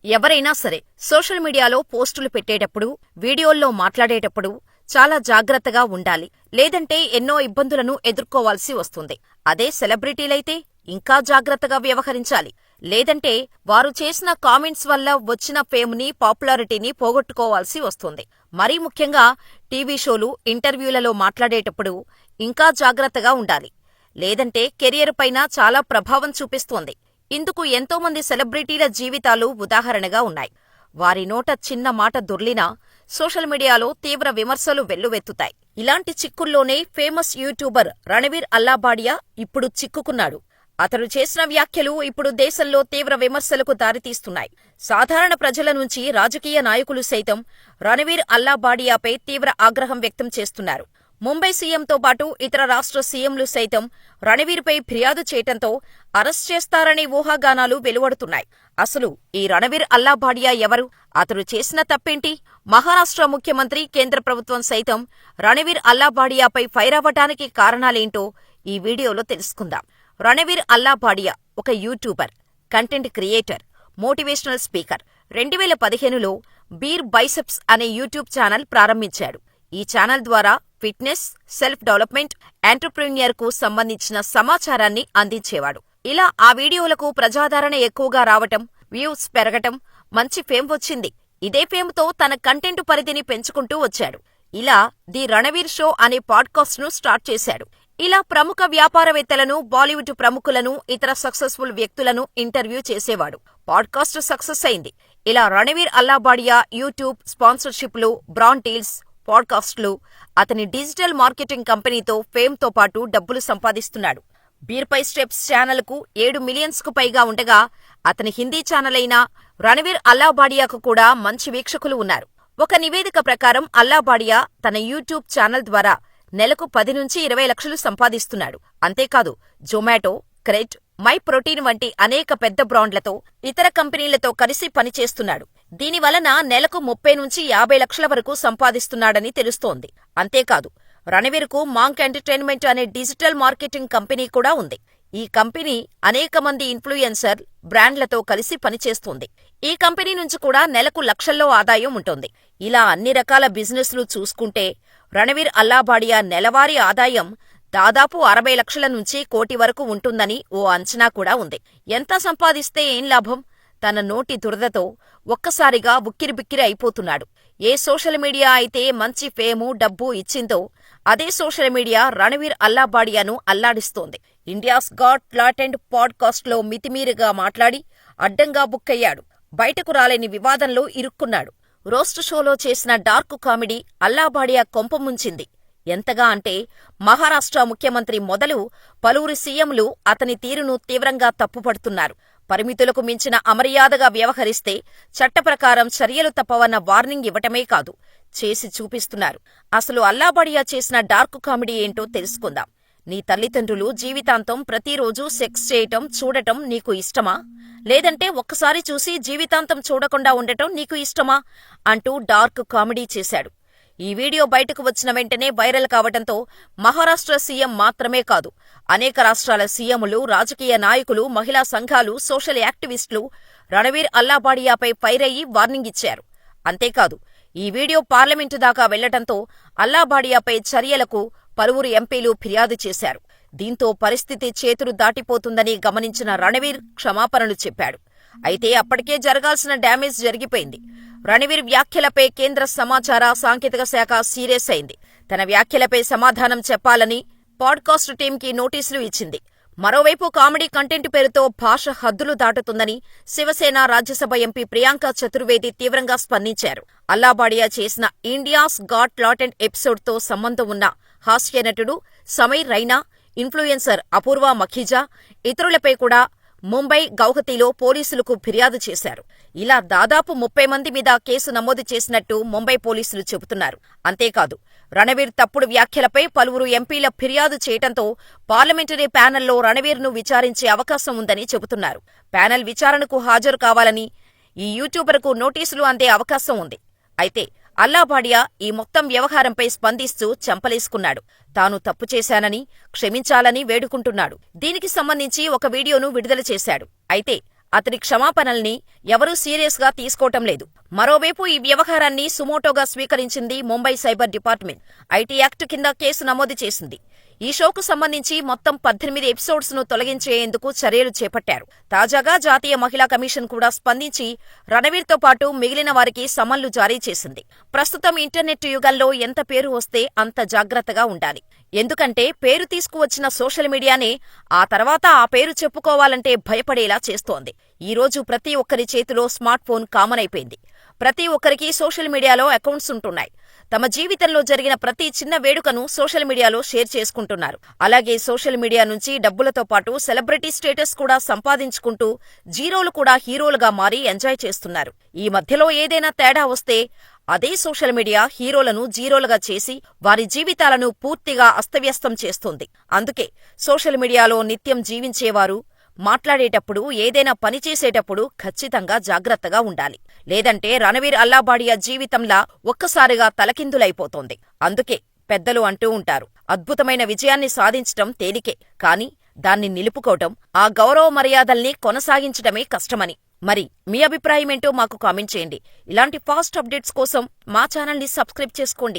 ఎవరైనా సరే సోషల్ మీడియాలో పోస్టులు పెట్టేటప్పుడు, వీడియోల్లో మాట్లాడేటప్పుడు చాలా జాగ్రత్తగా ఉండాలి. లేదంటే ఎన్నో ఇబ్బందులను ఎదుర్కోవాల్సి వస్తుంది. అదే సెలబ్రిటీలైతే ఇంకా జాగ్రత్తగా వ్యవహరించాలి. లేదంటే వారు చేసిన కామెంట్స్ వల్ల వచ్చిన ఫేమ్ని, పాపులారిటీని పోగొట్టుకోవాల్సి వస్తుంది. మరీ ముఖ్యంగా టీవీ షోలు, ఇంటర్వ్యూలలో మాట్లాడేటప్పుడు ఇంకా జాగ్రత్తగా ఉండాలి. లేదంటే కెరియర్ పైన చాలా ప్రభావం చూపిస్తోంది. ఇందుకు ఎంతోమంది సెలబ్రిటీల జీవితాలు ఉదాహరణగా ఉన్నాయి. వారి నోట చిన్న మాట దొర్లినా సోషల్ మీడియాలో తీవ్ర విమర్శలు వెల్లువెత్తుతాయి. ఇలాంటి చిక్కుల్లోనే ఫేమస్ యూట్యూబర్ రణవీర్ అల్లాబాడియా ఇప్పుడు చిక్కుకున్నాడు. అతడు చేసిన వ్యాఖ్యలు ఇప్పుడు దేశంలో తీవ్ర విమర్శలకు దారితీస్తున్నాయి. సాధారణ ప్రజల నుంచి రాజకీయ నాయకులు సైతం రణవీర్ అల్లాబాడియాపై తీవ్ర ఆగ్రహం వ్యక్తం చేస్తున్నారు. ముంబై సీఎంతో పాటు ఇతర రాష్ట్ర సీఎంలు సైతం రణవీర్పై ఫిర్యాదు చేయటంతో అరెస్ట్ చేస్తారనే ఊహాగానాలు వెలువడుతున్నాయి. అసలు ఈ రణవీర్ అల్లాబాడియా ఎవరు? అతడు చేసిన తప్పేంటి? మహారాష్ట్ర ముఖ్యమంత్రి, కేంద్ర ప్రభుత్వం సైతం రణవీర్ అల్లాబాడియాపై ఫైర్ అవ్వటానికి కారణాలేంటో ఈ వీడియోలో తెలుసుకుందాం. రణవీర్ అల్లాబాడియా ఒక YouTuber, content creator, motivational speaker. 2015లో బీర్ బైసెప్స్ అనే యూట్యూబ్ ఛానల్ ప్రారంభించాడు. ఈ ఛానల్ ద్వారా ఫిట్నెస్, సెల్ఫ్ డెవలప్మెంట్, ఎంటర్‌ప్రెన్యూర్ కు సంబంధించిన సమాచారాన్ని అందించేవాడు. ఇలా ఆ వీడియోలకు ప్రజాదరణ ఎక్కువగా రావటం, వ్యూస్ పెరగటం, మంచి ఫేమ్ వచ్చింది. ఇదే ఫేమ్‌తో తన కంటెంట్ పరిధిని పెంచుకుంటూ వచ్చాడు. ఇలా ది రణవీర్ షో అనే పాడ్కాస్ట్‌ను స్టార్ట్ చేశాడు. ఇలా ప్రముఖ వ్యాపారవేత్తలను, బాలీవుడ్ ప్రముఖులను, ఇతర సక్సెస్ఫుల్ వ్యక్తులను ఇంటర్వ్యూ చేసేవాడు. పాడ్కాస్ట్ సక్సెస్ అయింది. ఇలా రణవీర్ అల్లాబాడియా యూట్యూబ్ స్పాన్సర్షిప్లు, బ్రాండ్ డీల్స్, పాడ్కాస్ట్లు, అతని డిజిటల్ మార్కెటింగ్ కంపెనీతో ఫేమ్‌తో పాటు డబ్బులు సంపాదిస్తున్నాడు. బీర్ పై స్టెప్స్ ఛానల్కు 7 మిలియన్స్‌కు పైగా ఉండగా, అతని హిందీ ఛానల్ అయిన రణవీర్ అల్లాబాడియాకు కూడా మంచి వీక్షకులు ఉన్నారు. ఒక నివేదిక ప్రకారం అల్లాబాడియా తన యూట్యూబ్ ఛానల్ ద్వారా నెలకు 10 నుంచి 20 లక్షలు సంపాదిస్తున్నాడు. అంతేకాదు జొమాటో, క్రెడ్, మై ప్రోటీన్ వంటి అనేక పెద్ద బ్రాండ్లతో, ఇతర కంపెనీలతో కలిసి పనిచేస్తున్నాడు. దీనివలన నెలకు 30 నుంచి 50 లక్షల వరకు సంపాదిస్తున్నాడని తెలుస్తోంది. అంతేకాదు రణవీర్కు మాంక్ ఎంటర్టైన్మెంట్ అనే డిజిటల్ మార్కెటింగ్ కంపెనీ కూడా ఉంది. ఈ కంపెనీ అనేక మంది ఇన్ఫ్లుయెన్సర్, బ్రాండ్లతో కలిసి పనిచేస్తుంది. ఈ కంపెనీ నుంచి కూడా నెలకు లక్షల్లో ఆదాయం ఉంటుంది. ఇలా అన్ని రకాల బిజినెస్లు చూసుకుంటే రణవీర్ అల్లాబాడియా నెలవారీ ఆదాయం దాదాపు 60 లక్షల నుంచి 1 కోటి వరకు ఉంటుందని ఓ అంచనా కూడా ఉంది. ఎంత సంపాదిస్తే ఏం లాభం? తన నోటి దురదతో ఒక్కసారిగా ఉక్కిరిబిక్కిరి అయిపోతున్నాడు. ఏ సోషల్ మీడియా అయితే మంచి ఫేము, డబ్బు ఇచ్చిందో అదే సోషల్ మీడియా రణవీర్ అల్లాబాడియాను అల్లాడిస్తోంది. ఇండియాస్ గాట్ టాలెంట్ పాడ్కాస్ట్లో మితిమీరిగా మాట్లాడి అడ్డంగా బుక్కయ్యాడు. బయటకు రాలేని వివాదంలో ఇరుక్కున్నాడు. రోస్ట్ షోలో చేసిన డార్క్ కామెడీ అల్లాబాడియా కొంప ముంచింది. ఎంతగా అంటే మహారాష్ట్ర ముఖ్యమంత్రి మొదలు పలువురు సీఎంలు అతని తీరును తీవ్రంగా తప్పుపడుతున్నారు. పరిమితులకు మించిన అమర్యాదగా వ్యవహరిస్తే చట్టప్రకారం చర్యలు తప్పవన్న వార్నింగ్ ఇవ్వటమే కాదు, చేసి చూపిస్తున్నారు. అసలు అల్లాబాడియా చేసిన డార్క్ కామెడీ ఏంటో తెలుసుకుందాం. నీ తల్లిదండ్రులు జీవితాంతం ప్రతిరోజూ సెక్స్ చేయటం, చూడటం నీకు ఇష్టమా? లేదంటే ఒక్కసారి చూసి జీవితాంతం చూడకుండా ఉండటం నీకు ఇష్టమా? అంటూ డార్క్ కామెడీ చేశాడు. ఈ వీడియో బయటకు వచ్చిన వెంటనే వైరల్ కావటంతో మహారాష్ట్ర సీఎం మాత్రమే కాదు, అనేక రాష్ట్రాల సీఎంలు, రాజకీయ నాయకులు, మహిళా సంఘాలు, సోషల్ యాక్టివిస్టులు రణవీర్ అల్లాబాడియాపై ఫైర్ అయ్యి వార్నింగ్ ఇచ్చారు. అంతేకాదు ఈ వీడియో పార్లమెంటు దాకా వెళ్లటంతో అల్లాబాడియాపై చర్యలకు పలువురు ఎంపీలు ఫిర్యాదు చేశారు. దీంతో పరిస్థితి చేతులు దాటిపోతుందని గమనించిన రణవీర్ క్షమాపణలు చెప్పాడు. అయితే అప్పటికే జరగాల్సిన డ్యామేజ్ జరిగిపోయింది. రణవీర్ వ్యాఖ్యలపై కేంద్ర సమాచార, సాంకేతిక శాఖ సీరియస్ అయింది. తన వ్యాఖ్యలపై సమాధానం చెప్పాలని పాడ్కాస్ట్ టీంకి నోటీసులు ఇచ్చింది. మరోవైపు కామెడీ కంటెంట్ పేరుతో భాష హద్దులు దాటుతుందని శివసేన రాజ్యసభ ఎంపీ ప్రియాంక చతుర్వేది తీవ్రంగా స్పందించారు. అల్లాబాడియా చేసిన ఇండియాస్ గాట్ టాలెంట్ ఎపిసోడ్తో సంబంధం ఉన్న హాస్య నటుడు సమీర్ రైనా, ఇన్ఫ్లుయెన్సర్ అపూర్వ మఖీజా, ఇతరులపై కూడా ముంబై గౌహతిలో పోలీసులకు ఫిర్యాదు చేశారు. ఇలా దాదాపు 30 మంది మీద కేసు నమోదు చేసినట్టు ముంబై పోలీసులు చెబుతున్నారు. అంతేకాదు రణవీర్ తప్పుడు వ్యాఖ్యలపై పలువురు ఎంపీల ఫిర్యాదు చేయటంతో పార్లమెంటరీ ప్యానెల్లో రణవీర్ను విచారించే అవకాశం ఉందని చెబుతున్నారు. ప్యానెల్ విచారణకు హాజరు కావాలని ఈ యూట్యూబర్కు నోటీసులు అందే అవకాశం ఉంది. అయితే అల్లాబాడియా ఈ మొత్తం వ్యవహారంపై స్పందిస్తూ చెంపలేసుకున్నాడు. తాను తప్పు చేశానని, క్షమించాలని వేడుకుంటున్నాడు. దీనికి సంబంధించి ఒక వీడియోను విడుదల చేశాడు. అయితే అతడి క్షమాపణల్ని ఎవరూ సీరియస్ గా తీసుకోవటం లేదు. మరోవైపు ఈ వ్యవహారాన్ని సుమోటోగా స్వీకరించింది Mumbai cyber department. IT act కింద కేసు నమోదు చేసింది. ఈ షోకు సంబంధించి మొత్తం 18 ఎపిసోడ్స్ ను తొలగించేందుకు చర్యలు చేపట్టారు. తాజాగా జాతీయ మహిళా కమిషన్ కూడా స్పందించి రణవీర్తో పాటు మిగిలిన వారికి సమన్లు జారీ చేసింది. ప్రస్తుతం ఇంటర్నెట్ యుగంలో ఎంత పేరు వస్తే అంత జాగ్రత్తగా ఉండాలి. ఎందుకంటే పేరు తీసుకువచ్చిన సోషల్ మీడియానే ఆ తర్వాత ఆ పేరు చెప్పుకోవాలంటే భయపడేలా చేస్తోంది. ఈ రోజు ప్రతి ఒక్కరి చేతిలో స్మార్ట్ ఫోన్ కామన్ అయిపోయింది. ప్రతి ఒక్కరికి సోషల్ మీడియాలో అకౌంట్స్ ఉంటున్నాయి. తమ జీవితంలో జరిగిన ప్రతి చిన్న వేడుకను సోషల్ మీడియాలో షేర్ చేసుకుంటున్నారు. అలాగే సోషల్ మీడియా నుంచి డబ్బులతో పాటు సెలబ్రిటీ స్టేటస్ కూడా సంపాదించుకుంటూ జీరోలు కూడా హీరోలుగా మారి ఎంజాయ్ చేస్తున్నారు. ఈ మధ్యలో ఏదైనా తేడా వస్తే అదే సోషల్ మీడియా హీరోలను జీరోలుగా చేసి వారి జీవితాలను పూర్తిగా అస్తవ్యస్తం చేస్తుంది. అందుకే సోషల్ మీడియాలో నిత్యం జీవించేవారు మాట్లాడేటప్పుడు, ఏదైనా పని చేసేటప్పుడు ఖచ్చితంగా జాగ్రత్తగా ఉండాలి. లేదంటే రణవీర్ అల్లాబాడియా జీవితంలా ఒక్కసారిగా తలకిందులైపోతోంది. అందుకే పెద్దలు అంటూ ఉంటారు, అద్భుతమైన విజయాన్ని సాధించటం తేలికే, కానీ దాన్ని నిలుపుకోవటం, ఆ గౌరవ మర్యాదల్ని కొనసాగించటమే కష్టమని. మరి మీ అభిప్రాయమేంటో మాకు కామెంట్ చేయండి. ఇలాంటి ఫాస్ట్ అప్డేట్స్ కోసం మా ఛానల్ని సబ్స్క్రైబ్ చేసుకోండి.